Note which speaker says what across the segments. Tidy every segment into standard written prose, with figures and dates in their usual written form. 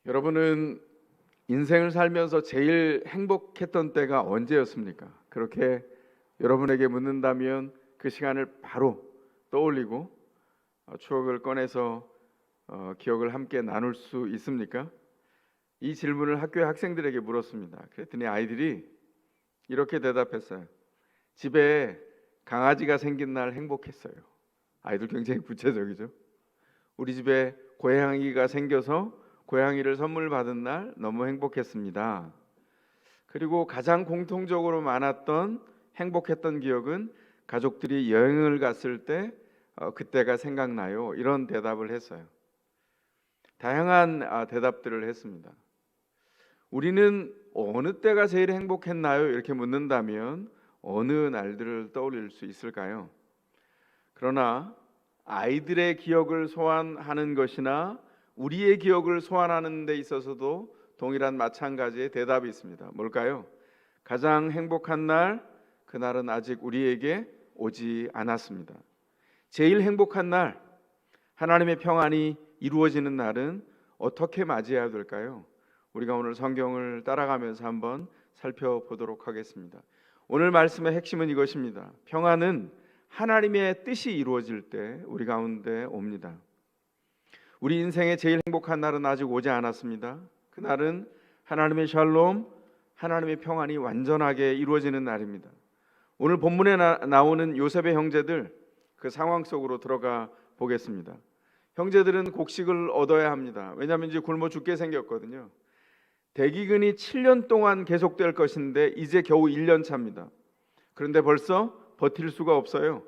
Speaker 1: 여러분은 인생을 살면서 제일 행복했던 때가 언제였습니까? 그렇게 여러분에게 묻는다면 그 시간을 바로 떠올리고 추억을 꺼내서 기억을 함께 나눌 수 있습니까? 이 질문을 학교의 학생들에게 물었습니다. 그랬더니 아이들이 이렇게 대답했어요. 집에 강아지가 생긴 날 행복했어요. 아이들 굉장히 구체적이죠. 우리 집에 고양이가 생겨서 고양이를 선물 받은 날 너무 행복했습니다. 그리고 가장 공통적으로 많았던 행복했던 기억은 가족들이 여행을 갔을 때 그때가 생각나요. 이런 대답을 했어요. 다양한 대답들을 했습니다. 우리는 어느 때가 제일 행복했나요? 이렇게 묻는다면 어느 날들을 떠올릴 수 있을까요? 그러나 아이들의 기억을 소환하는 것이나 우리의 기억을 소환하는 데 있어서도 동일한 마찬가지의 대답이 있습니다. 뭘까요? 가장 행복한 날, 그날은 아직 우리에게 오지 않았습니다. 제일 행복한 날, 하나님의 평안이 이루어지는 날은 어떻게 맞이해야 될까요? 우리가 오늘 성경을 따라가면서 한번 살펴보도록 하겠습니다. 오늘 말씀의 핵심은 이것입니다. 평안은 하나님의 뜻이 이루어질 때 우리 가운데 옵니다. 우리 인생의 제일 행복한 날은 아직 오지 않았습니다. 그날은 하나님의 샬롬, 하나님의 평안이 완전하게 이루어지는 날입니다. 오늘 본문에 나오는 요셉의 형제들, 그 상황 속으로 들어가 보겠습니다. 형제들은 곡식을 얻어야 합니다. 왜냐하면 이제 굶어 죽게 생겼거든요. 대기근이 7년 동안 계속될 것인데 이제 겨우 1년 차입니다. 그런데 벌써 버틸 수가 없어요.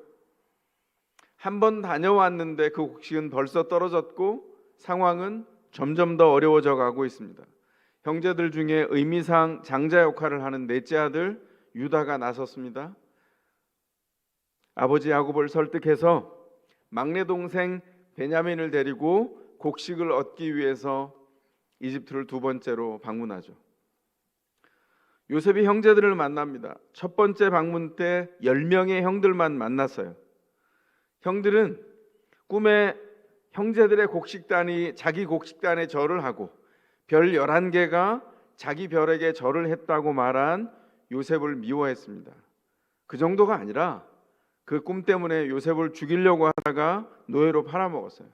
Speaker 1: 한 번 다녀왔는데 그 곡식은 벌써 떨어졌고 상황은 점점 더 어려워져 가고 있습니다. 형제들 중에 의미상 장자 역할을 하는 넷째 아들 유다가 나섰습니다. 아버지 야곱을 설득해서 막내 동생 베냐민을 데리고 곡식을 얻기 위해서 이집트를 두 번째로 방문하죠. 요셉이 형제들을 만납니다. 첫 번째 방문 때 10명의 형들만 만났어요. 형들은 꿈에 형제들의 곡식단이 자기 곡식단에 절을 하고 별 11개가 자기 별에게 절을 했다고 말한 요셉을 미워했습니다. 그 정도가 아니라 그 꿈 때문에 요셉을 죽이려고 하다가 노예로 팔아먹었어요.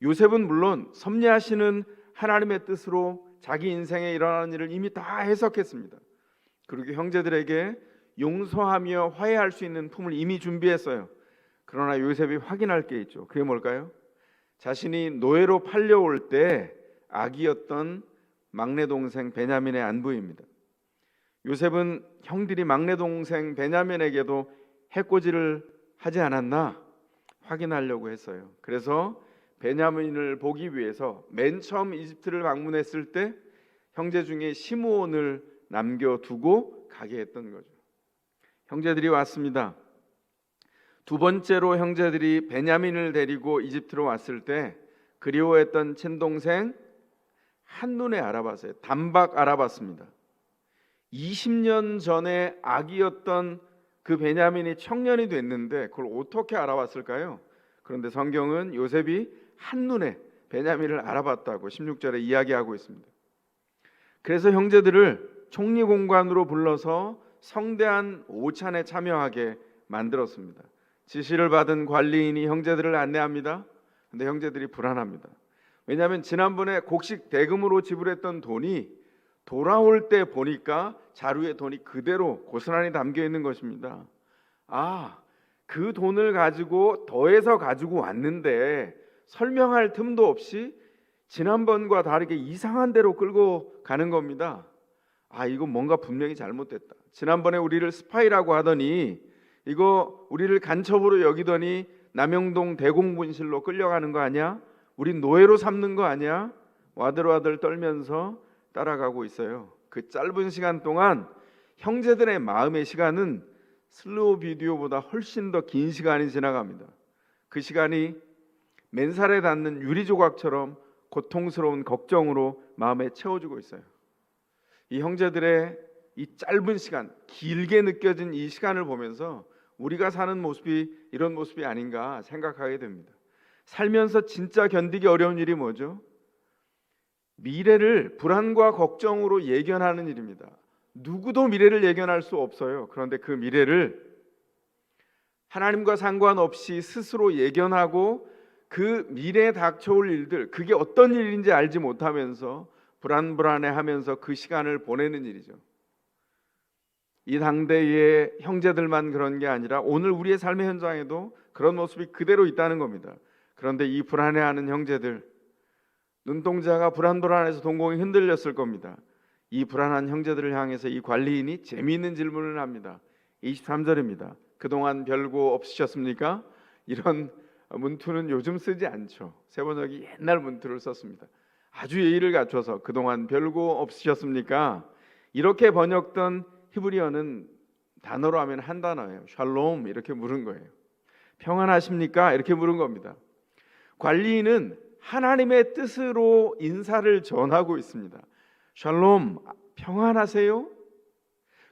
Speaker 1: 요셉은 물론 섭리하시는 하나님의 뜻으로 자기 인생에 일어나는 일을 이미 다 해석했습니다. 그리고 형제들에게 용서하며 화해할 수 있는 품을 이미 준비했어요. 그러나 요셉이 확인할 게 있죠. 그게 뭘까요? 자신이 노예로 팔려올 때 아기였던 막내 동생 베냐민의 안부입니다. 요셉은 형들이 막내 동생 베냐민에게도 해코지를 하지 않았나 확인하려고 했어요. 그래서 베냐민을 보기 위해서 맨 처음 이집트를 방문했을 때 형제 중에 시므온을 남겨두고 가게 했던 거죠. 형제들이 왔습니다. 두 번째로 형제들이 베냐민을 데리고 이집트로 왔을 때 그리워했던 친동생 한눈에 알아봤어요. 단박 알아봤습니다. 20년 전에 아기였던 그 베냐민이 청년이 됐는데 그걸 어떻게 알아봤을까요? 그런데 성경은 요셉이 한눈에 베냐민을 알아봤다고 16절에 이야기하고 있습니다. 그래서 형제들을 총리공관으로 불러서 성대한 오찬에 참여하게 만들었습니다. 지시를 받은 관리인이 형제들을 안내합니다. 근데 형제들이 불안합니다. 왜냐하면 지난번에 곡식 대금으로 지불했던 돈이 돌아올 때 보니까 자루에 돈이 그대로 고스란히 담겨 있는 것입니다. 그 돈을 가지고 더해서 가지고 왔는데 설명할 틈도 없이 지난번과 다르게 이상한 데로 끌고 가는 겁니다. 이거 뭔가 분명히 잘못됐다. 지난번에 우리를 스파이라고 하더니 이거 우리를 간첩으로 여기더니 남영동 대공분실로 끌려가는 거 아니야? 우린 노예로 삼는 거 아니야? 와들와들 떨면서 따라가고 있어요. 그 짧은 시간 동안 형제들의 마음의 시간은 슬로우 비디오보다 훨씬 더 긴 시간이 지나갑니다. 그 시간이 맨살에 닿는 유리조각처럼 고통스러운 걱정으로 마음에 채워지고 있어요. 이 형제들의 이 짧은 시간, 길게 느껴진 이 시간을 보면서 우리가 사는 모습이 이런 모습이 아닌가 생각하게 됩니다. 살면서 진짜 견디기 어려운 일이 뭐죠? 미래를 불안과 걱정으로 예견하는 일입니다. 누구도 미래를 예견할 수 없어요. 그런데 그 미래를 하나님과 상관없이 스스로 예견하고 그 미래에 닥쳐올 일들, 그게 어떤 일인지 알지 못하면서 불안해하면서 그 시간을 보내는 일이죠. 이 당대의 형제들만 그런 게 아니라 오늘 우리의 삶의 현장에도 그런 모습이 그대로 있다는 겁니다. 그런데 이 불안해하는 형제들, 눈동자가 불안해서 동공이 흔들렸을 겁니다. 이 불안한 형제들을 향해서 이 관리인이 재미있는 질문을 합니다. 23절입니다. 그동안 별거 없으셨습니까? 이런 문투는 요즘 쓰지 않죠. 세번역이 옛날 문투를 썼습니다. 아주 예의를 갖춰서 그동안 별거 없으셨습니까? 이렇게 번역된 히브리어는 단어로 하면 한 단어예요. 샬롬 이렇게 물은 거예요. 평안하십니까? 이렇게 물은 겁니다. 관리인은 하나님의 뜻으로 인사를 전하고 있습니다. 샬롬, 평안하세요?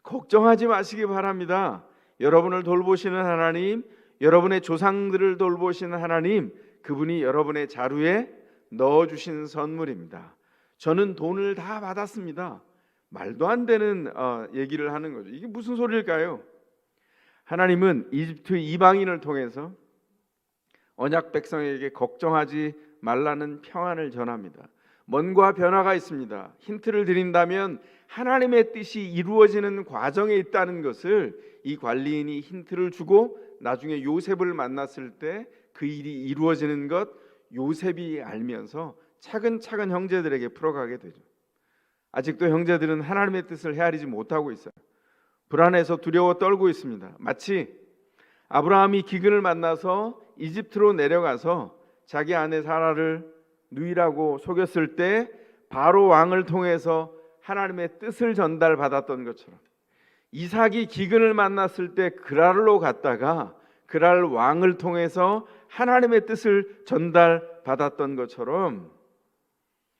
Speaker 1: 걱정하지 마시기 바랍니다. 여러분을 돌보시는 하나님, 여러분의 조상들을 돌보시는 하나님, 그분이 여러분의 자루에 넣어주신 선물입니다. 저는 돈을 다 받았습니다. 말도 안 되는 얘기를 하는 거죠. 이게 무슨 소리일까요? 하나님은 이집트 이방인을 통해서 언약 백성에게 걱정하지 말라는 평안을 전합니다. 뭔가 변화가 있습니다. 힌트를 드린다면 하나님의 뜻이 이루어지는 과정에 있다는 것을 이 관리인이 힌트를 주고 나중에 요셉을 만났을 때 그 일이 이루어지는 것 요셉이 알면서 차근차근 형제들에게 풀어가게 되죠. 아직도 형제들은 하나님의 뜻을 헤아리지 못하고 있어요. 불안해서 두려워 떨고 있습니다. 마치 아브라함이 기근을 만나서 이집트로 내려가서 자기 아내 사라를 누이라고 속였을 때 바로 왕을 통해서 하나님의 뜻을 전달받았던 것처럼, 이삭이 기근을 만났을 때 그랄로 갔다가 그랄 왕을 통해서 하나님의 뜻을 전달받았던 것처럼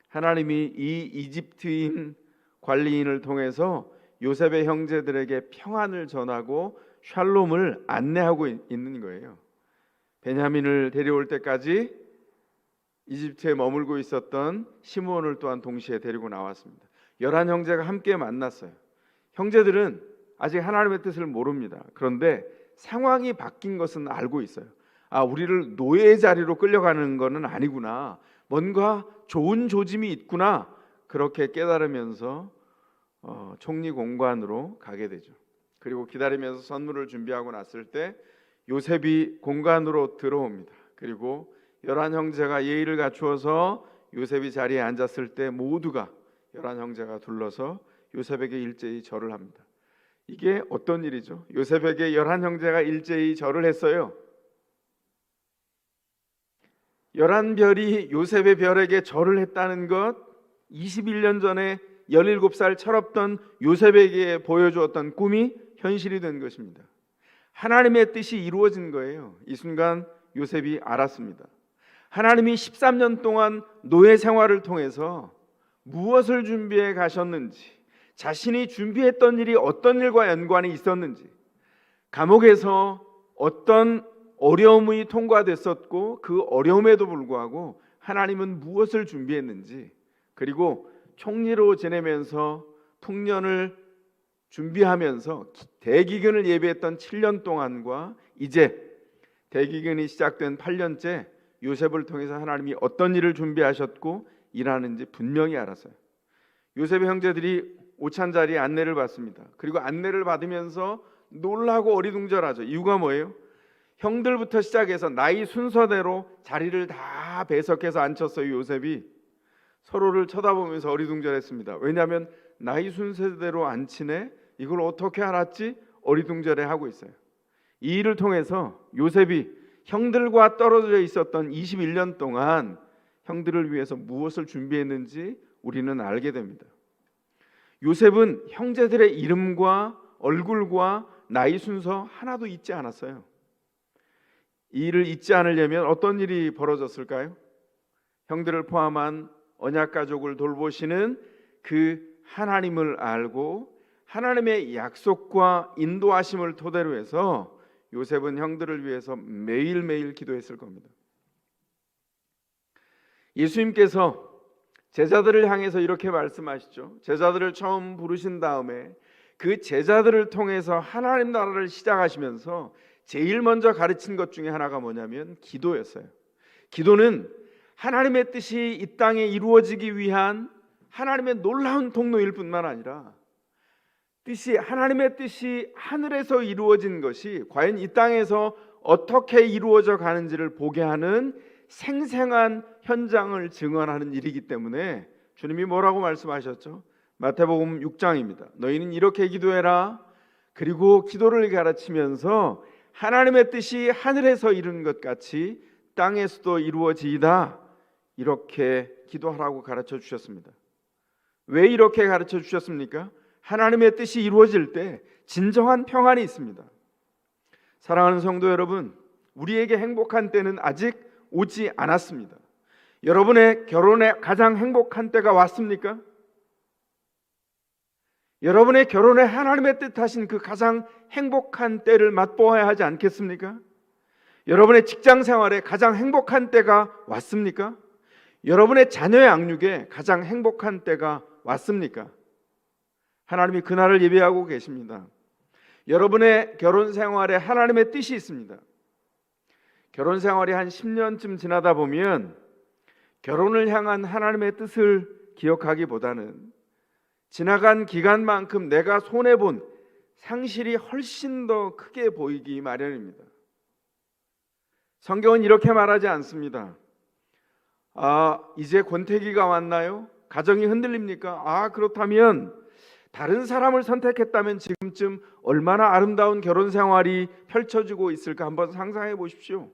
Speaker 1: 하나님이 이 이집트인 관리인을 통해서 요셉의 형제들에게 평안을 전하고 샬롬을 안내하고 있는 거예요. 베냐민을 데려올 때까지 이집트에 머물고 있었던 시므온을 또한 동시에 데리고 나왔습니다. 11형제가 함께 만났어요. 형제들은 아직 하나님의 뜻을 모릅니다. 그런데 상황이 바뀐 것은 알고 있어요. 우리를 노예의 자리로 끌려가는 것은 아니구나. 뭔가 좋은 조짐이 있구나. 그렇게 깨달으면서 총리 공관으로 가게 되죠. 그리고 기다리면서 선물을 준비하고 났을 때 요셉이 공관으로 들어옵니다. 그리고 11형제가 예의를 갖추어서 요셉이 자리에 앉았을 때 모두가 11형제가 둘러서 요셉에게 일제히 절을 합니다. 이게 어떤 일이죠? 요셉에게 11형제가 일제히 절을 했어요. 11별이 요셉의 별에게 절을 했다는 것, 21년 전에 17살 철없던 요셉에게 보여주었던 꿈이 현실이 된 것입니다. 하나님의 뜻이 이루어진 거예요. 이 순간 요셉이 알았습니다. 하나님이 13년 동안 노예 생활을 통해서 무엇을 준비해 가셨는지, 자신이 준비했던 일이 어떤 일과 연관이 있었는지, 감옥에서 어떤 어려움이 통과됐었고 그 어려움에도 불구하고 하나님은 무엇을 준비했는지, 그리고 총리로 지내면서 풍년을 준비하면서 대기근을 예비했던 7년 동안과 이제 대기근이 시작된 8년째 요셉을 통해서 하나님이 어떤 일을 준비하셨고 일하는지 분명히 알았어요. 요셉의 형제들이 오찬자리에 안내를 받습니다. 그리고 안내를 받으면서 놀라고 어리둥절하죠. 이유가 뭐예요? 형들부터 시작해서 나이 순서대로 자리를 다 배석해서 앉혔어요. 요셉이 서로를 쳐다보면서 어리둥절했습니다. 왜냐하면 나이 순서대로 앉히네? 이걸 어떻게 알았지? 어리둥절해하고 있어요. 이 일을 통해서 요셉이 형들과 떨어져 있었던 21년 동안 형들을 위해서 무엇을 준비했는지 우리는 알게 됩니다. 요셉은 형제들의 이름과 얼굴과 나이 순서 하나도 잊지 않았어요. 이 일을 잊지 않으려면 어떤 일이 벌어졌을까요? 형들을 포함한 언약 가족을 돌보시는 그 하나님을 알고 하나님의 약속과 인도하심을 토대로 해서 요셉은 형들을 위해서 매일매일 기도했을 겁니다. 예수님께서 제자들을 향해서 이렇게 말씀하시죠. 제자들을 처음 부르신 다음에 그 제자들을 통해서 하나님 나라를 시작하시면서 제일 먼저 가르친 것 중에 하나가 뭐냐면 기도였어요. 기도는 하나님의 뜻이 이 땅에 이루어지기 위한 하나님의 놀라운 통로일 뿐만 아니라 하나님의 뜻이 하늘에서 이루어진 것이 과연 이 땅에서 어떻게 이루어져 가는지를 보게 하는 생생한 현장을 증언하는 일이기 때문에 주님이 뭐라고 말씀하셨죠? 마태복음 6장입니다. 너희는 이렇게 기도해라. 그리고 기도를 가르치면서 하나님의 뜻이 하늘에서 이룬 것 같이 땅에서도 이루어지이다. 이렇게 기도하라고 가르쳐 주셨습니다. 왜 이렇게 가르쳐 주셨습니까? 하나님의 뜻이 이루어질 때 진정한 평안이 있습니다. 사랑하는 성도 여러분, 우리에게 행복한 때는 아직 오지 않았습니다. 여러분의 결혼에 가장 행복한 때가 왔습니까? 여러분의 결혼에 하나님의 뜻하신 그 가장 행복한 때를 맛보아야 하지 않겠습니까? 여러분의 직장 생활에 가장 행복한 때가 왔습니까? 여러분의 자녀의 양육에 가장 행복한 때가 왔습니까? 하나님이 그날을 예배하고 계십니다. 여러분의 결혼 생활에 하나님의 뜻이 있습니다. 결혼 생활이 한 10년쯤 지나다 보면 결혼을 향한 하나님의 뜻을 기억하기보다는 지나간 기간만큼 내가 손해본 상실이 훨씬 더 크게 보이기 마련입니다. 성경은 이렇게 말하지 않습니다. 이제 권태기가 왔나요? 가정이 흔들립니까? 그렇다면 다른 사람을 선택했다면 지금쯤 얼마나 아름다운 결혼 생활이 펼쳐지고 있을까 한번 상상해 보십시오.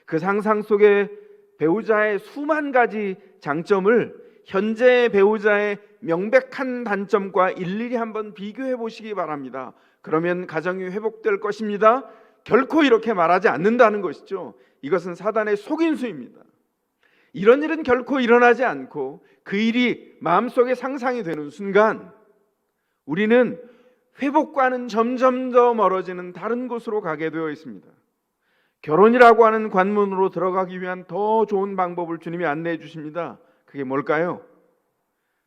Speaker 1: 그 상상 속에 배우자의 수만 가지 장점을 현재의 배우자의 명백한 단점과 일일이 한번 비교해 보시기 바랍니다. 그러면 가정이 회복될 것입니다. 결코 이렇게 말하지 않는다는 것이죠. 이것은 사단의 속임수입니다. 이런 일은 결코 일어나지 않고 그 일이 마음속에 상상이 되는 순간 우리는 회복과는 점점 더 멀어지는 다른 곳으로 가게 되어 있습니다. 결혼이라고 하는 관문으로 들어가기 위한 더 좋은 방법을 주님이 안내해 주십니다. 그게 뭘까요?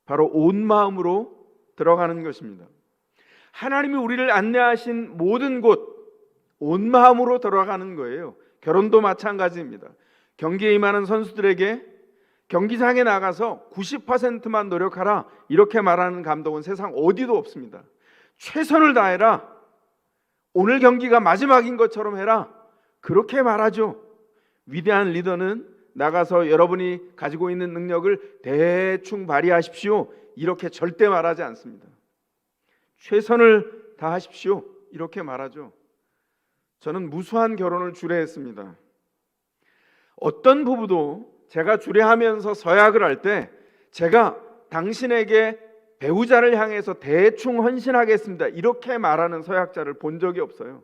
Speaker 1: 바로 온 마음으로 들어가는 것입니다. 하나님이 우리를 안내하신 모든 곳 온 마음으로 들어가는 거예요. 결혼도 마찬가지입니다. 경기에 임하는 선수들에게 경기장에 나가서 90%만 노력하라 이렇게 말하는 감독은 세상 어디도 없습니다. 최선을 다해라. 오늘 경기가 마지막인 것처럼 해라. 그렇게 말하죠. 위대한 리더는 나가서 여러분이 가지고 있는 능력을 대충 발휘하십시오. 이렇게 절대 말하지 않습니다. 최선을 다하십시오. 이렇게 말하죠. 저는 무수한 결혼을 주례했습니다. 어떤 부부도 제가 주례하면서 서약을 할 때 제가 당신에게 배우자를 향해서 대충 헌신하겠습니다. 이렇게 말하는 서약자를 본 적이 없어요.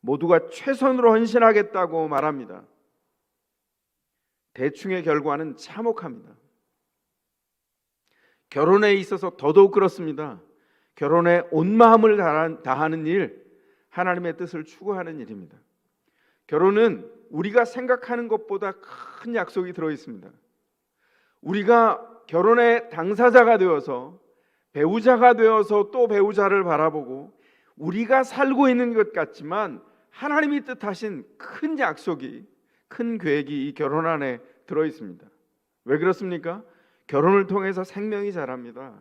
Speaker 1: 모두가 최선으로 헌신하겠다고 말합니다. 대충의 결과는 참혹합니다. 결혼에 있어서 더더욱 그렇습니다. 결혼에 온 마음을 다하는 일, 하나님의 뜻을 추구하는 일입니다. 결혼은 우리가 생각하는 것보다 큰 약속이 들어 있습니다. 우리가 결혼의 당사자가 되어서 배우자가 되어서 또 배우자를 바라보고 우리가 살고 있는 것 같지만 하나님이 뜻하신 큰 약속이, 큰 계획이 이 결혼 안에 들어 있습니다. 왜 그렇습니까? 결혼을 통해서 생명이 자랍니다.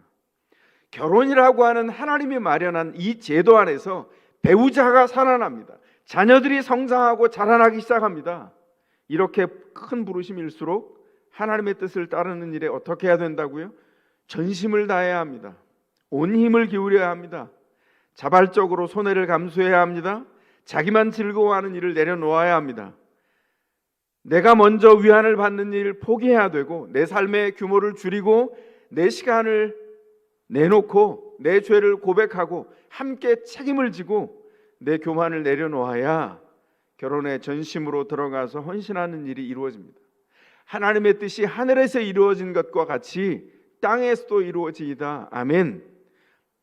Speaker 1: 결혼이라고 하는 하나님이 마련한 이 제도 안에서 배우자가 살아납니다. 자녀들이 성장하고 자라나기 시작합니다. 이렇게 큰 부르심일수록 하나님의 뜻을 따르는 일에 어떻게 해야 된다고요? 전심을 다해야 합니다. 온 힘을 기울여야 합니다. 자발적으로 손해를 감수해야 합니다. 자기만 즐거워하는 일을 내려놓아야 합니다. 내가 먼저 위안을 받는 일을 포기해야 되고 내 삶의 규모를 줄이고 내 시간을 내놓고 내 죄를 고백하고 함께 책임을 지고 내 교만을 내려놓아야 결혼에 전심으로 들어가서 헌신하는 일이 이루어집니다. 하나님의 뜻이 하늘에서 이루어진 것과 같이 땅에서도 이루어지이다. 아멘.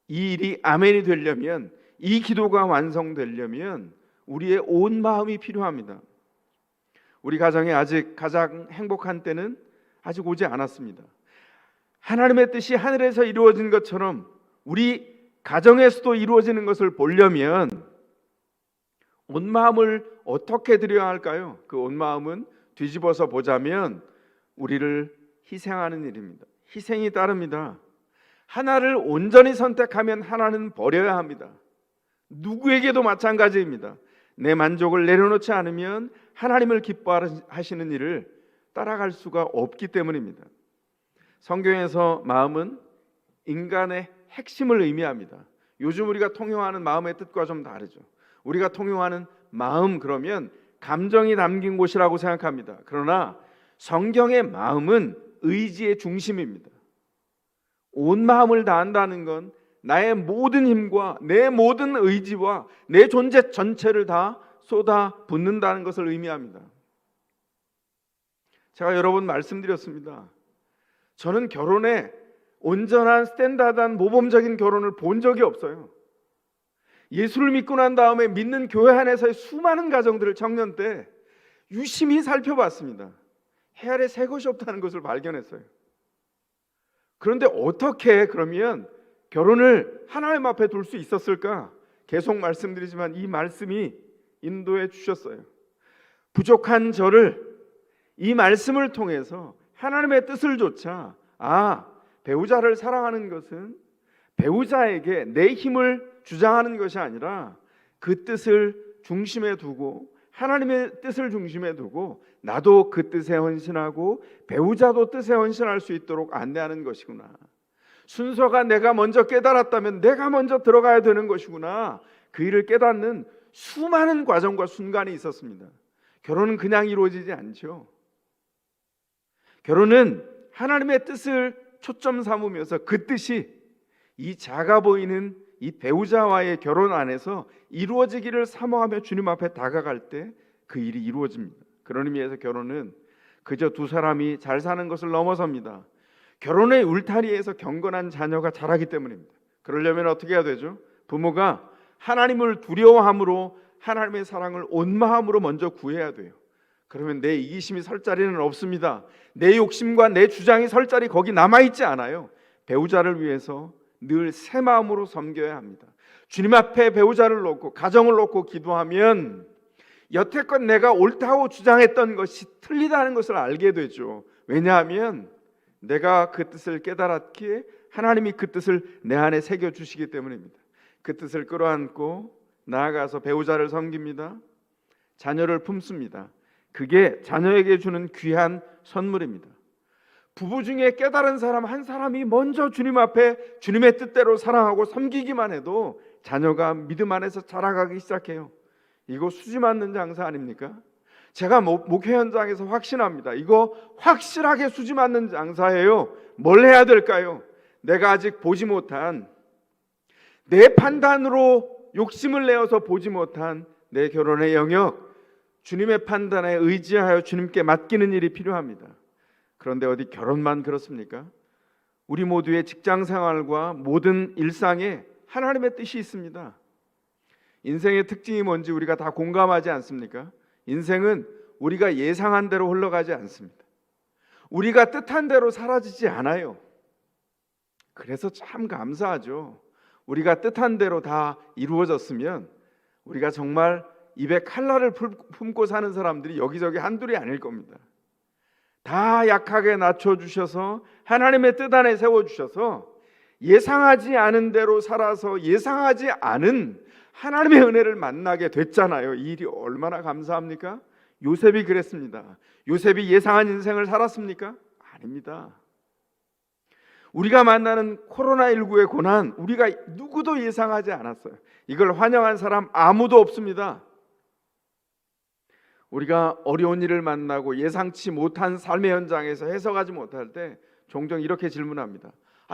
Speaker 1: 이 일이 아멘이 되려면, 이 기도가 완성되려면 우리의 온 마음이 필요합니다. 우리 가정에 아직 가장 행복한 때는 아직 오지 않았습니다. 하나님의 뜻이 하늘에서 이루어진 것처럼 우리 가정에서도 이루어지는 것을 보려면 온 마음을 어떻게 드려야 할까요? 그 온 마음은 뒤집어서 보자면 우리를 희생하는 일입니다. 희생이 따릅니다. 하나를 온전히 선택하면 하나는 버려야 합니다. 누구에게도 마찬가지입니다. 내 만족을 내려놓지 않으면 하나님을 기뻐하시는 일을 따라갈 수가 없기 때문입니다. 성경에서 마음은 인간의 핵심을 의미합니다. 요즘 우리가 통용하는 마음의 뜻과 좀 다르죠. 우리가 통용하는 마음 그러면 감정이 담긴 곳이라고 생각합니다. 그러나 성경의 마음은 의지의 중심입니다. 온 마음을 다한다는 건 나의 모든 힘과 내 모든 의지와 내 존재 전체를 다 쏟아 붓는다는 것을 의미합니다. 제가 여러 번 말씀드렸습니다. 저는 결혼에 온전한 스탠다드한 모범적인 결혼을 본 적이 없어요. 예수를 믿고 난 다음에 믿는 교회 안에서의 수많은 가정들을 청년 때 유심히 살펴봤습니다. 해 아래 새 것이 없다는 것을 발견했어요. 그런데 어떻게 그러면 결혼을 하나님 앞에 둘 수 있었을까? 계속 말씀드리지만 이 말씀이 인도해 주셨어요. 부족한 저를 이 말씀을 통해서 하나님의 뜻을 조차 배우자를 사랑하는 것은 배우자에게 내 힘을 주장하는 것이 아니라 그 뜻을 중심에 두고 하나님의 뜻을 중심에 두고 나도 그 뜻에 헌신하고 배우자도 뜻에 헌신할 수 있도록 안내하는 것이구나. 순서가 내가 먼저 깨달았다면 내가 먼저 들어가야 되는 것이구나. 그 일을 깨닫는 수많은 과정과 순간이 있었습니다. 결혼은 그냥 이루어지지 않죠. 결혼은 하나님의 뜻을 초점 삼으면서 그 뜻이 이 작아 보이는 이 배우자와의 결혼 안에서 이루어지기를 사모하며 주님 앞에 다가갈 때 그 일이 이루어집니다. 그런 의미에서 결혼은 그저 두 사람이 잘 사는 것을 넘어섭니다. 결혼의 울타리에서 경건한 자녀가 자라기 때문입니다. 그러려면 어떻게 해야 되죠? 부모가 하나님을 두려워함으로 하나님의 사랑을 온 마음으로 먼저 구해야 돼요. 그러면 내 이기심이 설 자리는 없습니다. 내 욕심과 내 주장이 설 자리 거기 남아있지 않아요. 배우자를 위해서 늘 새 마음으로 섬겨야 합니다. 주님 앞에 배우자를 놓고 가정을 놓고 기도하면 여태껏 내가 옳다고 주장했던 것이 틀리다는 것을 알게 되죠. 왜냐하면 내가 그 뜻을 깨달았기에 하나님이 그 뜻을 내 안에 새겨주시기 때문입니다. 그 뜻을 끌어안고 나아가서 배우자를 섬깁니다. 자녀를 품습니다. 그게 자녀에게 주는 귀한 선물입니다. 부부 중에 깨달은 사람 한 사람이 먼저 주님 앞에 주님의 뜻대로 사랑하고 섬기기만 해도 자녀가 믿음 안에서 자라가기 시작해요. 이거 수지 맞는 장사 아닙니까? 제가 목회 현장에서 확신합니다. 이거 확실하게 수지 맞는 장사예요. 뭘 해야 될까요? 내가 아직 보지 못한 내 판단으로 욕심을 내어서 보지 못한 내 결혼의 영역, 주님의 판단에 의지하여 주님께 맡기는 일이 필요합니다. 그런데 어디 결혼만 그렇습니까? 우리 모두의 직장 생활과 모든 일상에 하나님의 뜻이 있습니다. 인생의 특징이 뭔지 우리가 다 공감하지 않습니까? 인생은 우리가 예상한 대로 흘러가지 않습니다. 우리가 뜻한 대로 사라지지 않아요. 그래서 참 감사하죠. 우리가 뜻한 대로 다 이루어졌으면 우리가 정말 입에 칼날을 품고 사는 사람들이 여기저기 한둘이 아닐 겁니다. 다 약하게 낮춰주셔서 하나님의 뜻 안에 세워주셔서 예상하지 않은 대로 살아서 예상하지 않은 하나님의 은혜를 만나게 됐잖아요. 이 일이 얼마나 감사합니까? 요셉이 그랬습니다. 요셉이 예상한 인생을 살았습니까? 아닙니다. 우리가 만나는 코로나19의 고난, 우리가 누구도 예상하지 않았어요. 이걸 환영한 사람 아무도 없습니다. 우리가 어려운 일을 만나고 예상치 못한 삶의 현장에서 해석하지 못할 때 종종 이렇게 질문합니다.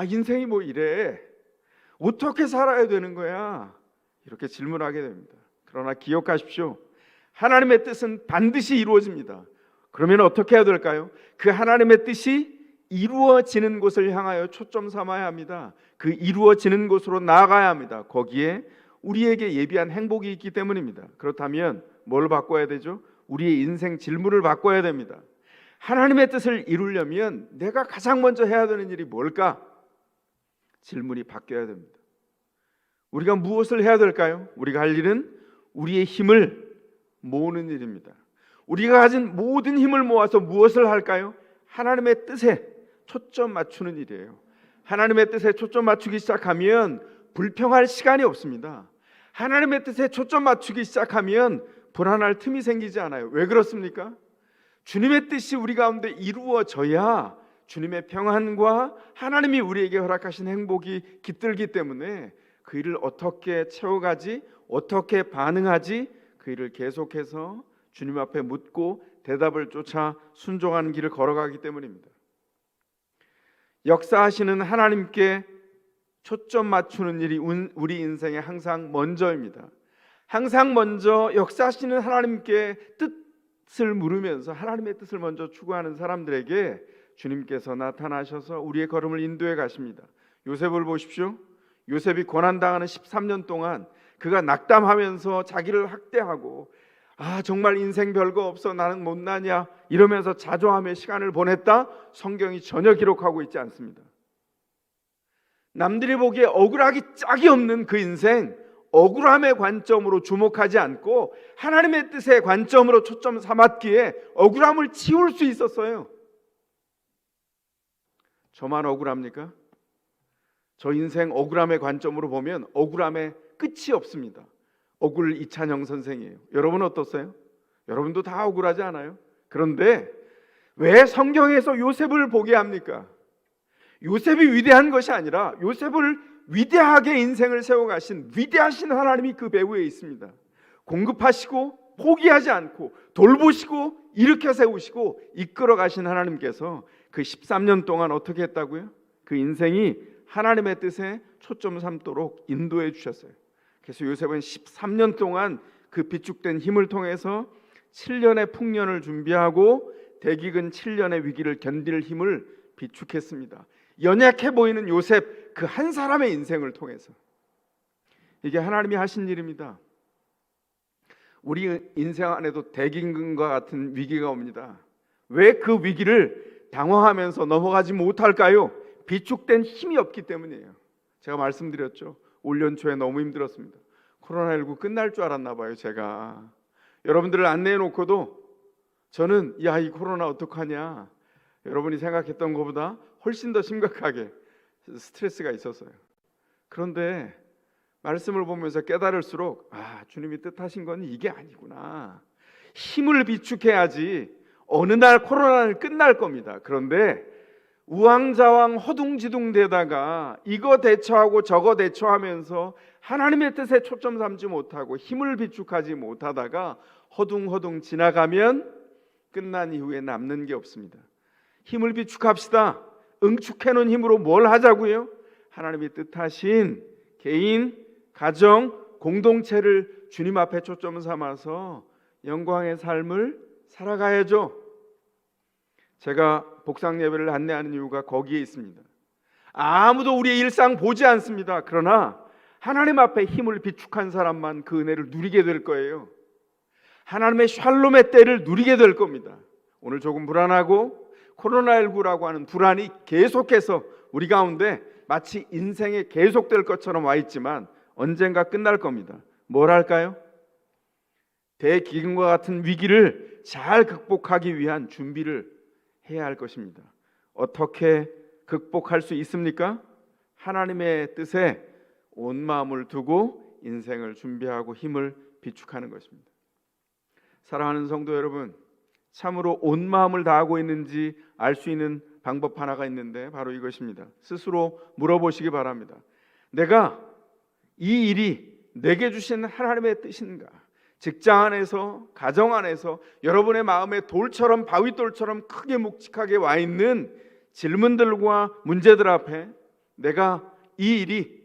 Speaker 1: 인생이 뭐 이래? 어떻게 살아야 되는 거야? 이렇게 질문하게 됩니다. 그러나 기억하십시오. 하나님의 뜻은 반드시 이루어집니다. 그러면 어떻게 해야 될까요? 그 하나님의 뜻이 이루어지는 곳을 향하여 초점 삼아야 합니다. 그 이루어지는 곳으로 나아가야 합니다. 거기에 우리에게 예비한 행복이 있기 때문입니다. 그렇다면 뭘 바꿔야 되죠? 우리의 인생 질문을 바꿔야 됩니다. 하나님의 뜻을 이루려면 내가 가장 먼저 해야 되는 일이 뭘까? 질문이 바뀌어야 됩니다. 우리가 무엇을 해야 될까요? 우리가 할 일은 우리의 힘을 모으는 일입니다. 우리가 가진 모든 힘을 모아서 무엇을 할까요? 하나님의 뜻에 초점 맞추는 일이에요. 하나님의 뜻에 초점 맞추기 시작하면 불평할 시간이 없습니다. 하나님의 뜻에 초점 맞추기 시작하면 불안할 틈이 생기지 않아요. 왜 그렇습니까? 주님의 뜻이 우리 가운데 이루어져야 주님의 평안과 하나님이 우리에게 허락하신 행복이 깃들기 때문에 그 일을 어떻게 채워가지, 어떻게 반응하지, 그 일을 계속해서 주님 앞에 묻고 대답을 쫓아 순종하는 길을 걸어가기 때문입니다. 역사하시는 하나님께 초점 맞추는 일이 우리 인생의 항상 먼저입니다. 항상 먼저 역사하시는 하나님께 뜻을 물으면서 하나님의 뜻을 먼저 추구하는 사람들에게 주님께서 나타나셔서 우리의 걸음을 인도해 가십니다. 요셉을 보십시오. 요셉이 고난당하는 13년 동안 그가 낙담하면서 자기를 학대하고 정말 인생 별거 없어 나는 못나냐 이러면서 자조하며 시간을 보냈다. 성경이 전혀 기록하고 있지 않습니다. 남들이 보기에 억울하기 짝이 없는 그 인생, 억울함의 관점으로 주목하지 않고 하나님의 뜻의 관점으로 초점 삼았기에 억울함을 치울 수 있었어요. 저만 억울합니까? 저 인생 억울함의 관점으로 보면 억울함의 끝이 없습니다. 억울 이찬영 선생이에요. 여러분 어떠세요? 여러분도 다 억울하지 않아요? 그런데 왜 성경에서 요셉을 보게 합니까? 요셉이 위대한 것이 아니라 요셉을 위대하게 인생을 세워가신 위대하신 하나님이 그 배후에 있습니다. 공급하시고 포기하지 않고 돌보시고 일으켜 세우시고 이끌어 가신 하나님께서 그 13년 동안 어떻게 했다고요? 그 인생이 하나님의 뜻에 초점 삼도록 인도해 주셨어요. 그래서 요셉은 13년 동안 그 비축된 힘을 통해서 7년의 풍년을 준비하고 대기근 7년의 위기를 견딜 힘을 비축했습니다. 연약해 보이는 요셉 그 한 사람의 인생을 통해서 이게 하나님이 하신 일입니다. 우리 인생 안에도 대기근과 같은 위기가 옵니다. 왜 그 위기를 당황하면서 넘어가지 못할까요? 비축된 힘이 없기 때문이에요. 제가 말씀드렸죠. 올 연초에 너무 힘들었습니다. 코로나19 끝날 줄 알았나 봐요. 제가 여러분들을 안내해 놓고도 저는 이 코로나 어떡하냐, 여러분이 생각했던 것보다 훨씬 더 심각하게 스트레스가 있었어요. 그런데 말씀을 보면서 깨달을수록 주님이 뜻하신 건 이게 아니구나. 힘을 비축해야지 어느 날 코로나는 끝날 겁니다. 그런데 우왕좌왕 허둥지둥대다가 이거 대처하고 저거 대처하면서 하나님의 뜻에 초점 삼지 못하고 힘을 비축하지 못하다가 허둥허둥 지나가면 끝난 이후에 남는 게 없습니다. 힘을 비축합시다. 응축해놓은 힘으로 뭘 하자고요? 하나님이 뜻하신 개인, 가정, 공동체를 주님 앞에 초점 삼아서 영광의 삶을 살아가야죠. 제가 복상 예배를 안내하는 이유가 거기에 있습니다. 아무도 우리의 일상 보지 않습니다. 그러나 하나님 앞에 힘을 비축한 사람만 그 은혜를 누리게 될 거예요. 하나님의 샬롬의 때를 누리게 될 겁니다. 오늘 조금 불안하고 코로나19라고 하는 불안이 계속해서 우리 가운데 마치 인생에 계속될 것처럼 와 있지만 언젠가 끝날 겁니다. 뭘 할까요? 대기근과 같은 위기를 잘 극복하기 위한 준비를 해야 할 것입니다. 어떻게 극복할 수 있습니까? 하나님의 뜻에 온 마음을 두고 인생을 준비하고 힘을 비축하는 것입니다. 사랑하는 성도 여러분, 참으로 온 마음을 다하고 있는지 알 수 있는 방법 하나가 있는데 바로 이것입니다. 스스로 물어보시기 바랍니다. 내가 이 일이 내게 주신 하나님의 뜻인가? 직장 안에서, 가정 안에서 여러분의 마음에 돌처럼 바위돌처럼 크게 묵직하게 와 있는 질문들과 문제들 앞에 내가 이 일이,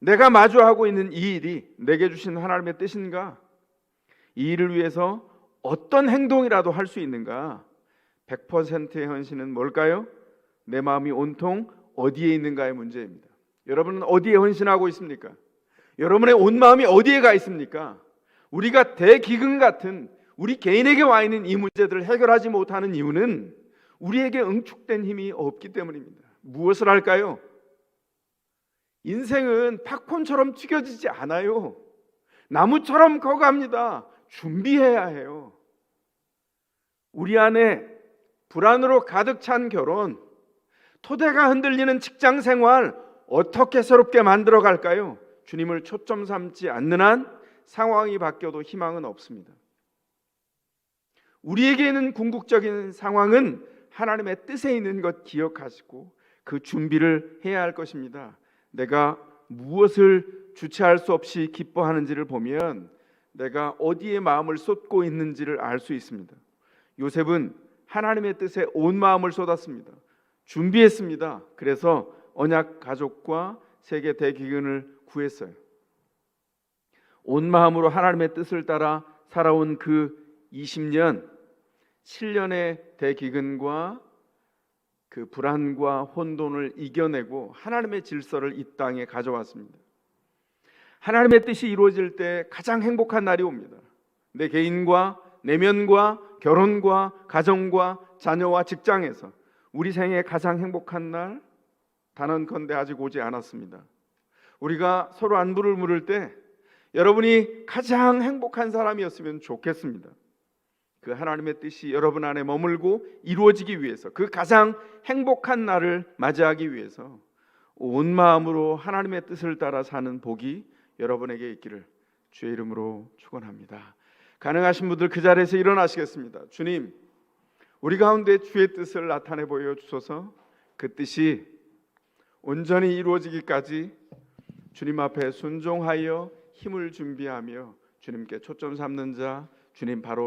Speaker 1: 내가 마주하고 있는 이 일이 내게 주신 하나님의 뜻인가? 이 일을 위해서 어떤 행동이라도 할 수 있는가? 100%의 헌신은 뭘까요? 내 마음이 온통 어디에 있는가의 문제입니다. 여러분은 어디에 헌신하고 있습니까? 여러분의 온 마음이 어디에 가 있습니까? 우리가 대기근 같은 우리 개인에게 와 있는 이 문제들을 해결하지 못하는 이유는 우리에게 응축된 힘이 없기 때문입니다. 무엇을 할까요? 인생은 팝콘처럼 튀겨지지 않아요. 나무처럼 커갑니다. 준비해야 해요. 우리 안에 불안으로 가득 찬 결혼, 토대가 흔들리는 직장 생활 어떻게 새롭게 만들어 갈까요? 주님을 초점 삼지 않는 한 상황이 바뀌어도 희망은 없습니다. 우리에게 있는 궁극적인 상황은 하나님의 뜻에 있는 것 기억하시고 그 준비를 해야 할 것입니다. 내가 무엇을 주체할 수 없이 기뻐하는지를 보면 내가 어디에 마음을 쏟고 있는지를 알 수 있습니다. 요셉은 하나님의 뜻에 온 마음을 쏟았습니다. 준비했습니다. 그래서 언약 가족과 세계 대기근을 구했어요. 온 마음으로 하나님의 뜻을 따라 살아온 그 20년, 7년의 대기근과 그 불안과 혼돈을 이겨내고 하나님의 질서를 이 땅에 가져왔습니다. 하나님의 뜻이 이루어질 때 가장 행복한 날이 옵니다. 내 개인과 내면과 결혼과 가정과 자녀와 직장에서 우리 생애 가장 행복한 날, 단언컨대 아직 오지 않았습니다. 우리가 서로 안부를 물을 때 여러분이 가장 행복한 사람이었으면 좋겠습니다. 그 하나님의 뜻이 여러분 안에 머물고 이루어지기 위해서, 그 가장 행복한 날을 맞이하기 위해서 온 마음으로 하나님의 뜻을 따라 사는 복이 여러분에게 있기를 주의 이름으로 축원합니다. 가능하신 분들 그 자리에서 일어나시겠습니다. 주님, 우리 가운데 주의 뜻을 나타내 보여 주소서. 그 뜻이 온전히 이루어지기까지 주님 앞에 순종하여 힘을 준비하며 주님께 초점 삼는 자, 주님 바로